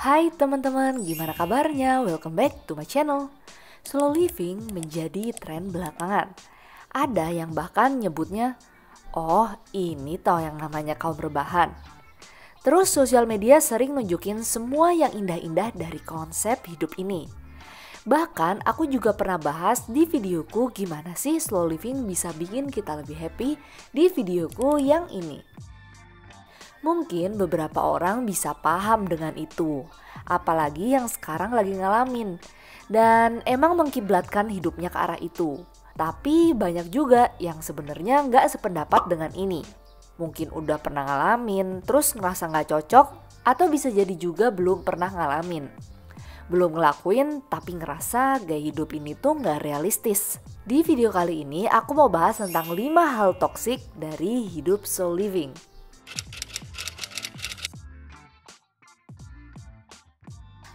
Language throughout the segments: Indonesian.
Hai teman-teman, gimana kabarnya? Welcome back to my channel. Slow living menjadi tren belakangan. Ada yang bahkan nyebutnya, oh ini toh yang namanya kaum rebahan. Terus sosial media sering nunjukin semua yang indah-indah dari konsep hidup ini. Bahkan aku juga pernah bahas di videoku gimana sih slow living bisa bikin kita lebih happy di videoku yang ini. Mungkin beberapa orang bisa paham dengan itu, apalagi yang sekarang lagi ngalamin dan emang mengkiblatkan hidupnya ke arah itu. Tapi banyak juga yang sebenarnya nggak sependapat dengan ini. Mungkin udah pernah ngalamin, terus ngerasa nggak cocok, atau bisa jadi juga belum pernah ngalamin. Belum ngelakuin tapi ngerasa gaya hidup ini tuh nggak realistis. Di video kali ini aku mau bahas tentang 5 hal toksik dari hidup slow living.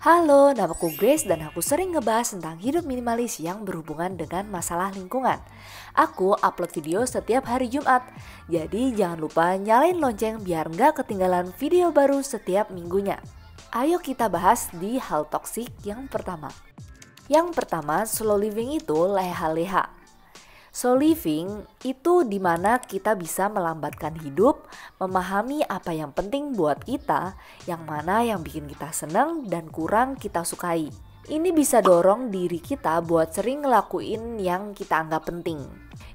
Halo, namaku Grace dan aku sering ngebahas tentang hidup minimalis yang berhubungan dengan masalah lingkungan. Aku upload video setiap hari Jumat, jadi jangan lupa nyalain lonceng biar nggak ketinggalan video baru setiap minggunya. Ayo kita bahas di hal toksik yang pertama. Yang pertama, slow living itu leha-leha. Slow living itu dimana kita bisa melambatkan hidup, memahami apa yang penting buat kita, yang mana yang bikin kita senang dan kurang kita sukai. Ini bisa dorong diri kita buat sering ngelakuin yang kita anggap penting.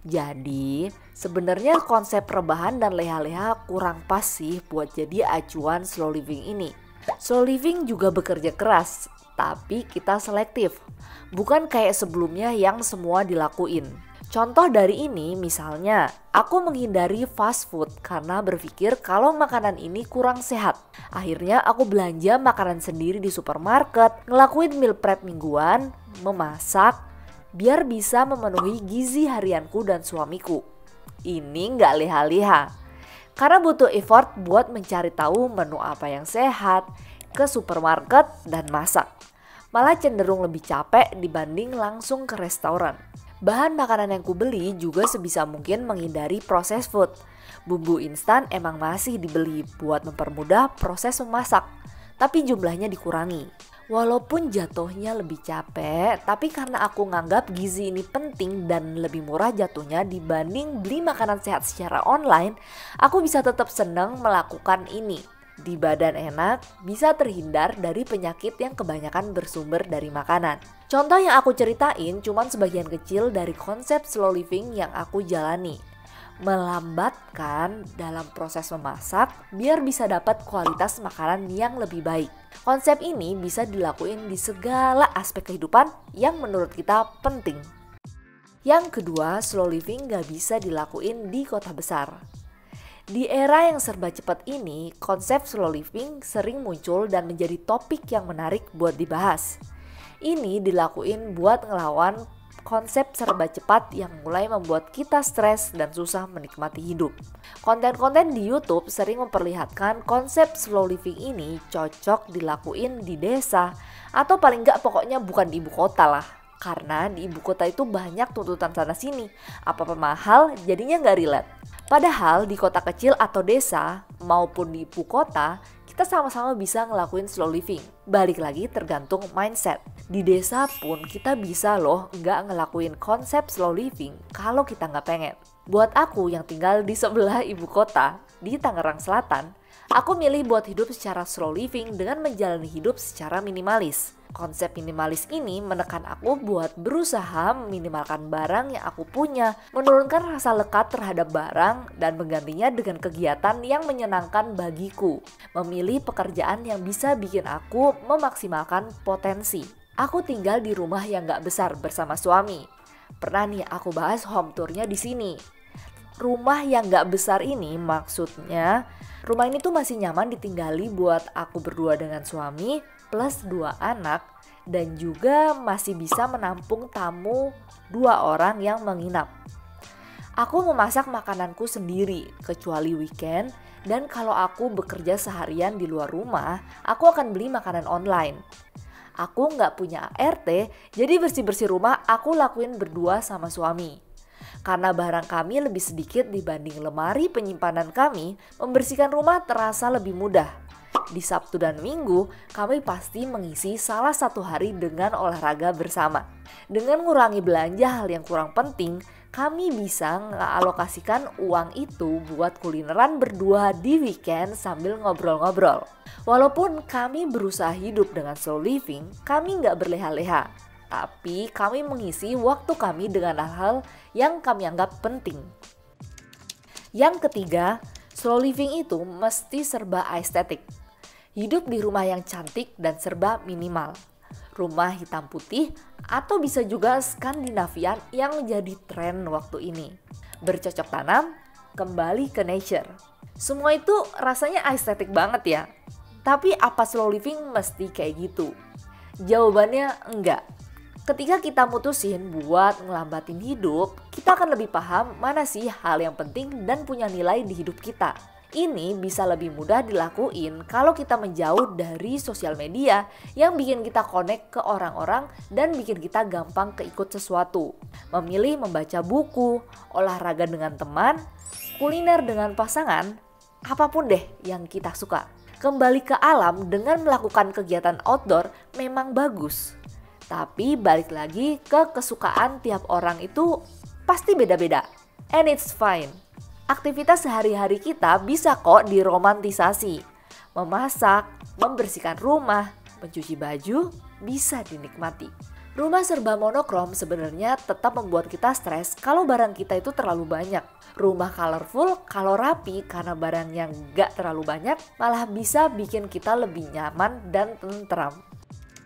Jadi sebenarnya konsep rebahan dan leha-leha kurang pas sih buat jadi acuan slow living ini. Slow living juga bekerja keras, tapi kita selektif. Bukan kayak sebelumnya yang semua dilakuin. Contoh dari ini misalnya, aku menghindari fast food karena berpikir kalau makanan ini kurang sehat. Akhirnya aku belanja makanan sendiri di supermarket, ngelakuin meal prep mingguan, memasak, biar bisa memenuhi gizi harianku dan suamiku. Ini nggak leha-leha, karena butuh effort buat mencari tahu menu apa yang sehat, ke supermarket dan masak. Malah cenderung lebih capek dibanding langsung ke restoran. Bahan makanan yang kubeli juga sebisa mungkin menghindari proses food. Bumbu instan emang masih dibeli buat mempermudah proses memasak, tapi jumlahnya dikurangi. Walaupun jatuhnya lebih capek, tapi karena aku nganggap gizi ini penting dan lebih murah jatuhnya dibanding beli makanan sehat secara online, aku bisa tetap senang melakukan ini. Di badan enak, bisa terhindar dari penyakit yang kebanyakan bersumber dari makanan. Contoh yang aku ceritain cuman sebagian kecil dari konsep slow living yang aku jalani. Melambatkan dalam proses memasak biar bisa dapat kualitas makanan yang lebih baik. Konsep ini bisa dilakuin di segala aspek kehidupan yang menurut kita penting. Yang kedua, slow living gak bisa dilakuin di kota besar. Di era yang serba cepat ini, konsep slow living sering muncul dan menjadi topik yang menarik buat dibahas. Ini dilakuin buat ngelawan konsep serba cepat yang mulai membuat kita stres dan susah menikmati hidup. Konten-konten di YouTube sering memperlihatkan konsep slow living ini cocok dilakuin di desa atau paling nggak pokoknya bukan di ibu kota lah. Karena di ibu kota itu banyak tuntutan sana sini, apa-apa mahal jadinya nggak relate. Padahal di kota kecil atau desa maupun di ibu kota, kita sama-sama bisa ngelakuin slow living. Balik lagi tergantung mindset. Di desa pun kita bisa loh nggak ngelakuin konsep slow living kalau kita nggak pengen. Buat aku yang tinggal di sebelah ibu kota, di Tangerang Selatan, aku milih buat hidup secara slow living dengan menjalani hidup secara minimalis. Konsep minimalis ini menekan aku buat berusaha meminimalkan barang yang aku punya, menurunkan rasa lekat terhadap barang, dan menggantinya dengan kegiatan yang menyenangkan bagiku. Memilih pekerjaan yang bisa bikin aku memaksimalkan potensi. Aku tinggal di rumah yang gak besar bersama suami. Pernah nih aku bahas home tournya di sini. Rumah yang gak besar ini maksudnya rumah ini tuh masih nyaman ditinggali buat aku berdua dengan suami plus 2 anak dan juga masih bisa menampung tamu 2 orang yang menginap. Aku memasak makananku sendiri kecuali weekend dan kalau aku bekerja seharian di luar rumah, aku akan beli makanan online. Aku nggak punya ART, jadi bersih-bersih rumah aku lakuin berdua sama suami. Karena barang kami lebih sedikit dibanding lemari penyimpanan kami, membersihkan rumah terasa lebih mudah. Di Sabtu dan Minggu, kami pasti mengisi salah satu hari dengan olahraga bersama. Dengan mengurangi belanja hal yang kurang penting, kami bisa mengalokasikan uang itu buat kulineran berdua di weekend sambil ngobrol-ngobrol. Walaupun kami berusaha hidup dengan slow living, kami nggak berleha-leha. Tapi kami mengisi waktu kami dengan hal-hal yang kami anggap penting. Yang ketiga, slow living itu mesti serba estetik. Hidup di rumah yang cantik dan serba minimal. Rumah hitam putih atau bisa juga Skandinavian yang menjadi tren waktu ini. Bercocok tanam, kembali ke nature. Semua itu rasanya estetik banget ya. Tapi apa slow living mesti kayak gitu? Jawabannya enggak. Ketika kita mutusin buat ngelambatin hidup, kita akan lebih paham mana sih hal yang penting dan punya nilai di hidup kita. Ini bisa lebih mudah dilakuin kalau kita menjauh dari sosial media yang bikin kita connect ke orang-orang dan bikin kita gampang keikut sesuatu. Memilih membaca buku, olahraga dengan teman, kuliner dengan pasangan, apapun deh yang kita suka. Kembali ke alam dengan melakukan kegiatan outdoor memang bagus. Tapi balik lagi ke kesukaan tiap orang itu pasti beda-beda. And it's fine. Aktivitas sehari-hari kita bisa kok diromantisasi. Memasak, membersihkan rumah, mencuci baju, bisa dinikmati. Rumah serba monokrom sebenarnya tetap membuat kita stres kalau barang kita itu terlalu banyak. Rumah colorful kalau rapi karena barang yang gak terlalu banyak malah bisa bikin kita lebih nyaman dan tentram.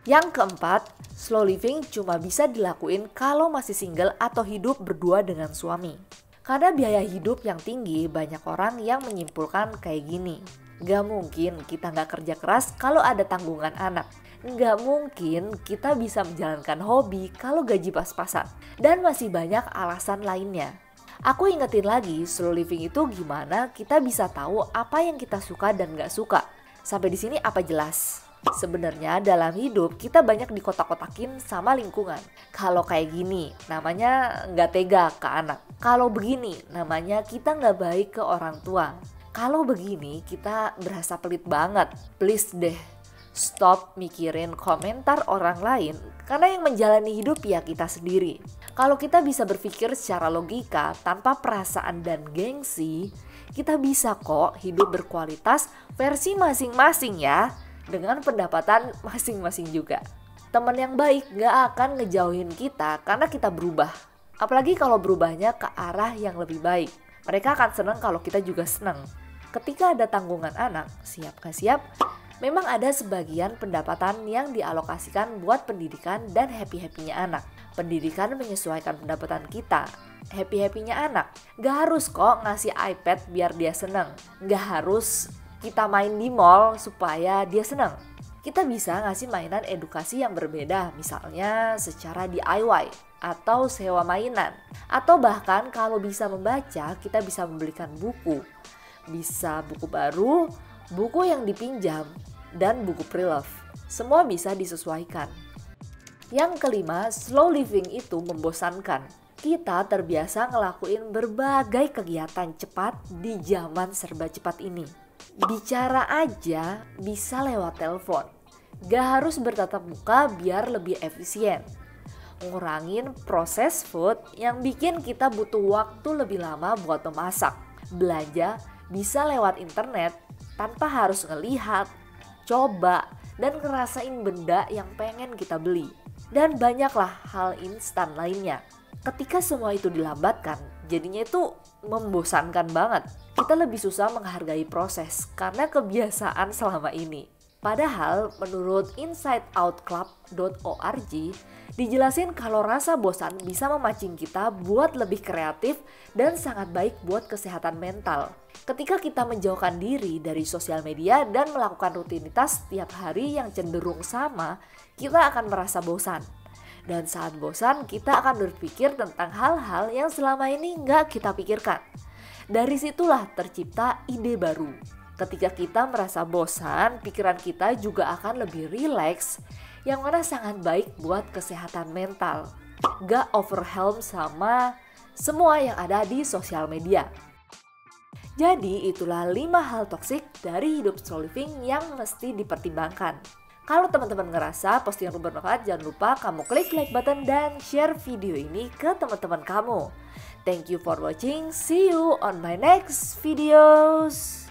Yang keempat, slow living cuma bisa dilakuin kalau masih single atau hidup berdua dengan suami. Karena biaya hidup yang tinggi, banyak orang yang menyimpulkan kayak gini. Gak mungkin kita gak kerja keras kalau ada tanggungan anak. Gak mungkin kita bisa menjalankan hobi kalau gaji pas-pasan. Dan masih banyak alasan lainnya. Aku ingetin lagi, slow living itu gimana kita bisa tahu apa yang kita suka dan gak suka. Sampai di sini apa jelas? Sebenarnya dalam hidup kita banyak dikotak-kotakin sama lingkungan. Kalau kayak gini namanya nggak tega ke anak. Kalau begini namanya kita nggak baik ke orang tua. Kalau begini kita berasa pelit banget. Please deh, stop mikirin komentar orang lain. Karena yang menjalani hidup ya kita sendiri. Kalau kita bisa berpikir secara logika tanpa perasaan dan gengsi, kita bisa kok hidup berkualitas versi masing-masing ya. Dengan pendapatan masing-masing juga. Teman yang baik gak akan ngejauhin kita karena kita berubah. Apalagi kalau berubahnya ke arah yang lebih baik. Mereka akan senang kalau kita juga senang. Ketika ada tanggungan anak, siap gak siap, memang ada sebagian pendapatan yang dialokasikan buat pendidikan dan happy-happynya anak. Pendidikan menyesuaikan pendapatan kita. Happy-happynya anak. Gak harus kok ngasih iPad biar dia senang. Gak harus kita main di mall supaya dia senang. Kita bisa ngasih mainan edukasi yang berbeda, misalnya secara DIY atau sewa mainan. Atau bahkan kalau bisa membaca, kita bisa membelikan buku. Bisa buku baru, buku yang dipinjam, dan buku pre-love. Semua bisa disesuaikan. Yang kelima, slow living itu membosankan. Kita terbiasa ngelakuin berbagai kegiatan cepat di zaman serba cepat ini. Bicara aja bisa lewat telepon. Gak harus bertatap muka biar lebih efisien. Ngurangin proses food yang bikin kita butuh waktu lebih lama buat memasak. Belanja bisa lewat internet tanpa harus ngelihat, coba, dan ngerasain benda yang pengen kita beli. Dan banyaklah hal instan lainnya. Ketika semua itu dilambatkan, jadinya itu membosankan banget. Kita lebih susah menghargai proses karena kebiasaan selama ini. Padahal menurut insideoutclub.org dijelasin kalau rasa bosan bisa memancing kita buat lebih kreatif dan sangat baik buat kesehatan mental. Ketika kita menjauhkan diri dari sosial media dan melakukan rutinitas setiap hari yang cenderung sama, kita akan merasa bosan. Dan saat bosan, kita akan berpikir tentang hal-hal yang selama ini nggak kita pikirkan. Dari situlah tercipta ide baru. Ketika kita merasa bosan, pikiran kita juga akan lebih rileks, yang mana sangat baik buat kesehatan mental. Gak overwhelmed sama semua yang ada di sosial media. Jadi itulah 5 hal toksik dari hidup slow living yang mesti dipertimbangkan. Kalau teman-teman ngerasa postingan bermanfaat, jangan lupa kamu klik like button dan share video ini ke teman-teman kamu. Thank you for watching. See you on my next videos.